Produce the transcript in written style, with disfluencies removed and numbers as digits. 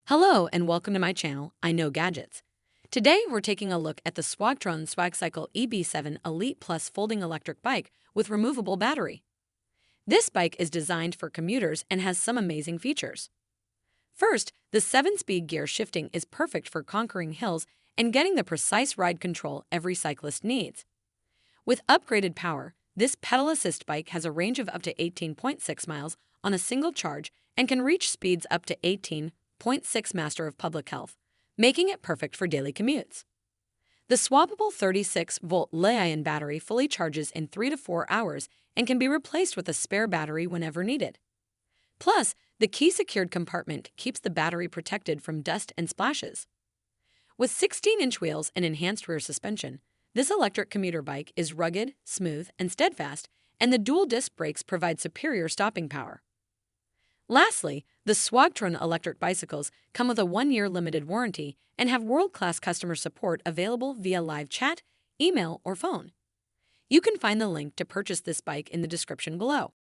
Hello and welcome to my channel, I Know Gadgets. Today we're taking a look at the Swagtron Swagcycle EB-7 Elite Plus folding electric bike with removable battery. This bike is designed for commuters and has some amazing features. First, the 7-speed gear shifting is perfect for conquering hills and getting the precise ride control every cyclist needs. With upgraded power, this pedal assist bike has a range of up to 18.6 miles on a single charge and can reach speeds up to 18.6 Master of Public Health, making it perfect for daily commutes. The swappable 36-volt Li-ion battery fully charges in 3 to 4 hours and can be replaced with a spare battery whenever needed. Plus, the key-secured compartment keeps the battery protected from dust and splashes. With 16-inch wheels and enhanced rear suspension, this electric commuter bike is rugged, smooth, and steadfast, and the dual-disc brakes provide superior stopping power. Lastly, the Swagtron electric bicycles come with a 1-year limited warranty and have world-class customer support available via live chat, email, or phone. You can find the link to purchase this bike in the description below.